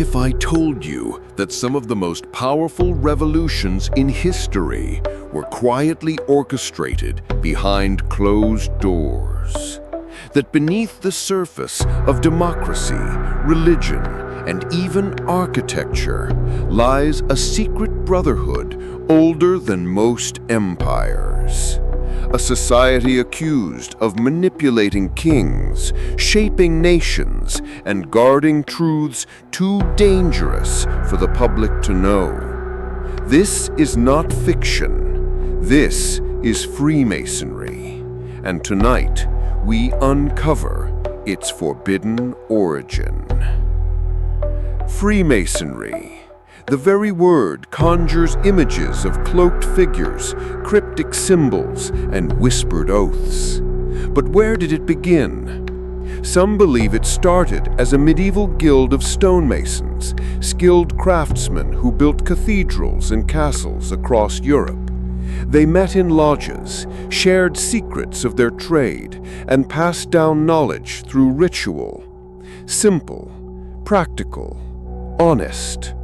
if I told you that some of the most powerful revolutions in history were quietly orchestrated behind closed doors? That beneath the surface of democracy, religion, and even architecture lies a secret brotherhood older than most empires. A society accused of manipulating kings, shaping nations, and guarding truths too dangerous for the public to know. This is not fiction. This is Freemasonry. And tonight, we uncover its forbidden origin. Freemasonry. The very word conjures images of cloaked figures, cryptic symbols, and whispered oaths. But where did it begin? Some believe it started as a medieval guild of stonemasons, skilled craftsmen who built cathedrals and castles across Europe. They met in lodges, shared secrets of their trade, and passed down knowledge through ritual. Simple, practical, honest.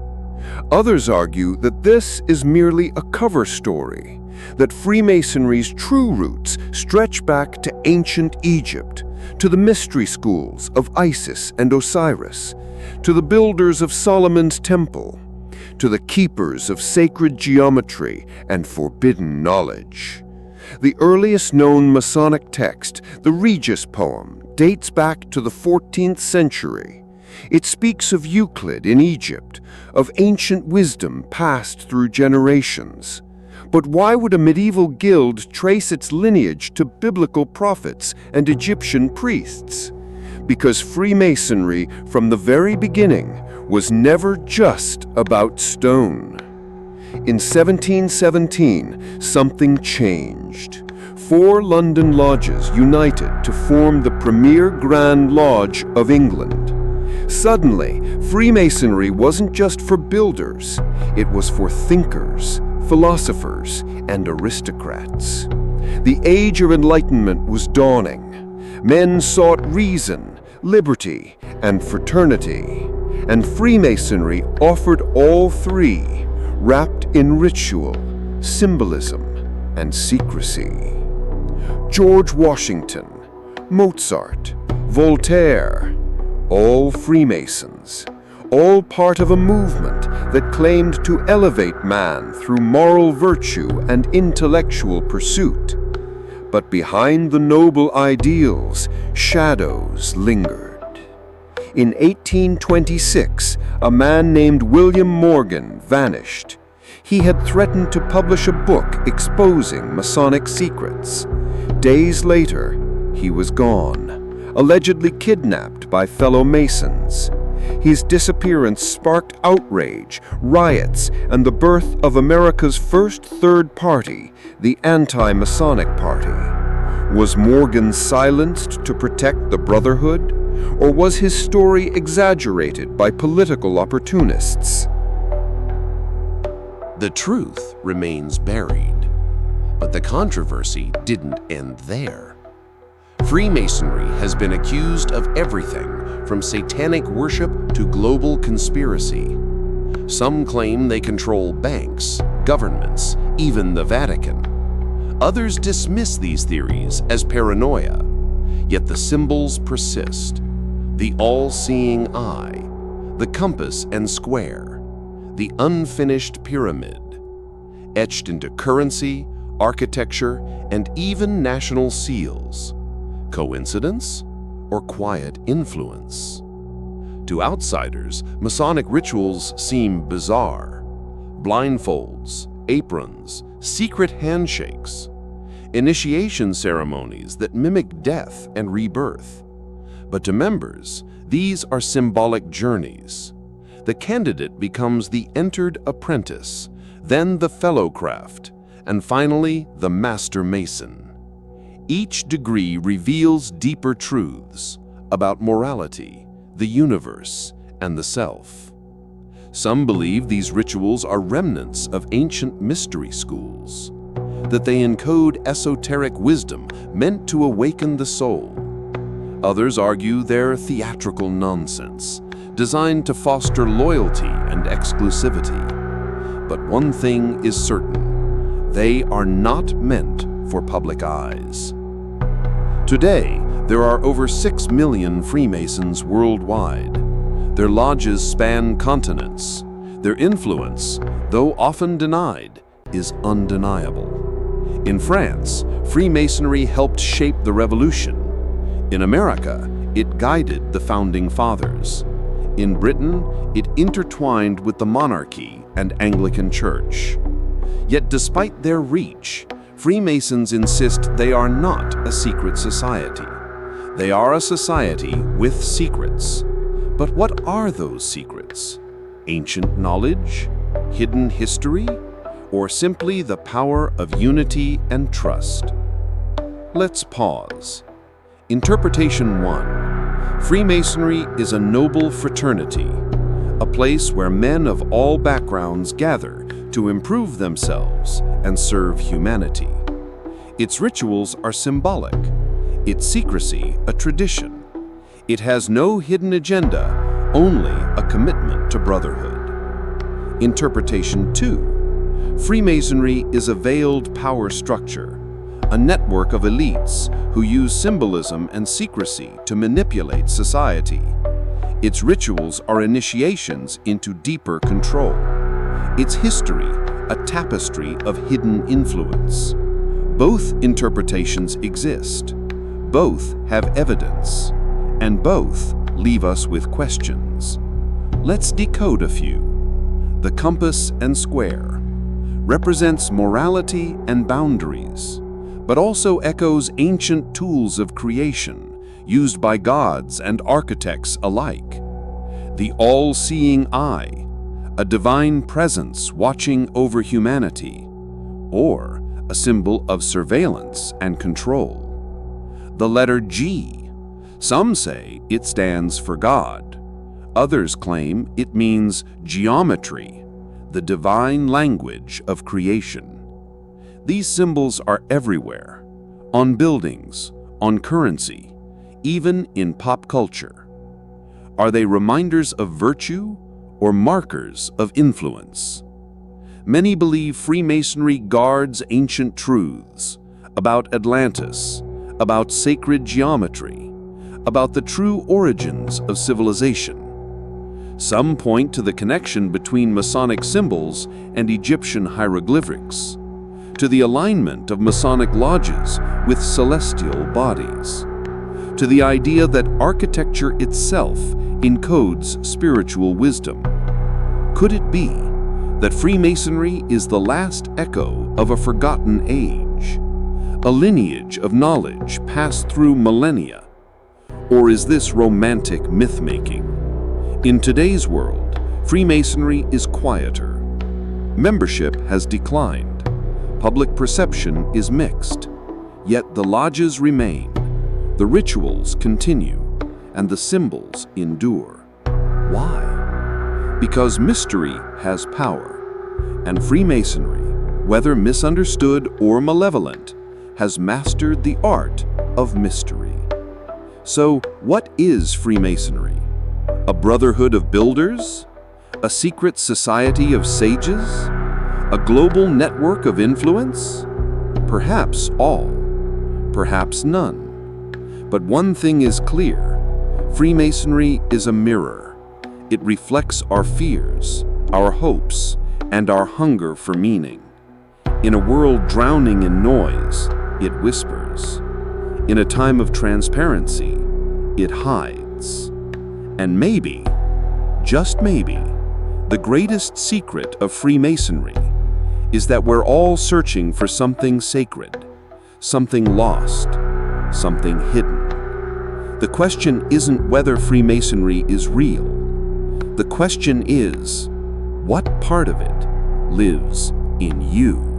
Others argue that this is merely a cover story, that Freemasonry's true roots stretch back to ancient Egypt, to the mystery schools of Isis and Osiris, to the builders of Solomon's temple, to the keepers of sacred geometry and forbidden knowledge. The earliest known Masonic text, the Regis poem, dates back to the 14th century. It speaks of Euclid in Egypt, of ancient wisdom passed through generations. But why would a medieval guild trace its lineage to biblical prophets and Egyptian priests? Because Freemasonry, from the very beginning, was never just about stone. In 1717, something changed. 4 London lodges united to form the premier Grand Lodge of England. Suddenly, Freemasonry wasn't just for builders, it was for thinkers, philosophers, and aristocrats. The Age of Enlightenment was dawning. Men sought reason, liberty, and fraternity, and Freemasonry offered all three, wrapped in ritual, symbolism, and secrecy. George Washington, Mozart, Voltaire, all Freemasons, all part of a movement that claimed to elevate man through moral virtue and intellectual pursuit. But behind the noble ideals, shadows lingered. In 1826, a man named William Morgan vanished. He had threatened to publish a book exposing Masonic secrets. Days later, he was gone, allegedly kidnapped by fellow Masons. His disappearance sparked outrage, riots, and the birth of America's first third party, the Anti-Masonic Party. Was Morgan silenced to protect the Brotherhood, or was his story exaggerated by political opportunists? The truth remains buried, but the controversy didn't end there. Freemasonry has been accused of everything from satanic worship to global conspiracy. Some claim they control banks, governments, even the Vatican. Others dismiss these theories as paranoia, yet the symbols persist. The all-seeing eye, the compass and square, the unfinished pyramid, etched into currency, architecture, and even national seals. Coincidence or quiet influence? To outsiders, Masonic rituals seem bizarre. Blindfolds, aprons, secret handshakes, initiation ceremonies that mimic death and rebirth. But to members, these are symbolic journeys. The candidate becomes the entered apprentice, then the fellow craft, and finally the master mason. Each degree reveals deeper truths about morality, the universe, and the self. Some believe these rituals are remnants of ancient mystery schools, that they encode esoteric wisdom meant to awaken the soul. Others argue they're theatrical nonsense, designed to foster loyalty and exclusivity. But one thing is certain: they are not meant for public eyes. Today, there are over 6 million Freemasons worldwide. Their lodges span continents. Their influence, though often denied, is undeniable. In France, Freemasonry helped shape the revolution. In America, it guided the founding fathers. In Britain, it intertwined with the monarchy and Anglican Church. Yet despite their reach, Freemasons insist they are not a secret society. They are a society with secrets. But what are those secrets? Ancient knowledge? Hidden history? Or simply the power of unity and trust? Let's pause. Interpretation 1. Freemasonry is a noble fraternity, a place where men of all backgrounds gather to improve themselves and serve humanity. Its rituals are symbolic, its secrecy a tradition. It has no hidden agenda, only a commitment to brotherhood. Interpretation 2. Freemasonry is a veiled power structure, a network of elites who use symbolism and secrecy to manipulate society. Its rituals are initiations into deeper control. Its history, a tapestry of hidden influence. Both interpretations exist. Both have evidence. And both leave us with questions. Let's decode a few. The compass and square represents morality and boundaries, but also echoes ancient tools of creation used by gods and architects alike. The all-seeing eye, a divine presence watching over humanity, or a symbol of surveillance and control. The letter G. Some say it stands for God. Others claim it means geometry, the divine language of creation. These symbols are everywhere, on buildings, on currency, even in pop culture. Are they reminders of virtue or markers of influence? Many believe Freemasonry guards ancient truths about Atlantis, about sacred geometry, about the true origins of civilization. Some point to the connection between Masonic symbols and Egyptian hieroglyphics, to the alignment of Masonic lodges with celestial bodies, to the idea that architecture itself encodes spiritual wisdom. Could it be that Freemasonry is the last echo of a forgotten age, a lineage of knowledge passed through millennia? Or is this romantic myth-making? In today's world, Freemasonry is quieter. Membership has declined. Public perception is mixed. Yet the lodges remain, the rituals continue, and the symbols endure. Why? Because mystery has power, and Freemasonry, whether misunderstood or malevolent, has mastered the art of mystery. So, what is Freemasonry? A brotherhood of builders? A secret society of sages? A global network of influence? Perhaps all, perhaps none. But one thing is clear: Freemasonry is a mirror. It reflects our fears, our hopes, and our hunger for meaning. In a world drowning in noise, it whispers. In a time of transparency, it hides. And maybe, just maybe, the greatest secret of Freemasonry is that we're all searching for something sacred, something lost, something hidden. The question isn't whether Freemasonry is real. The question is, what part of it lives in you?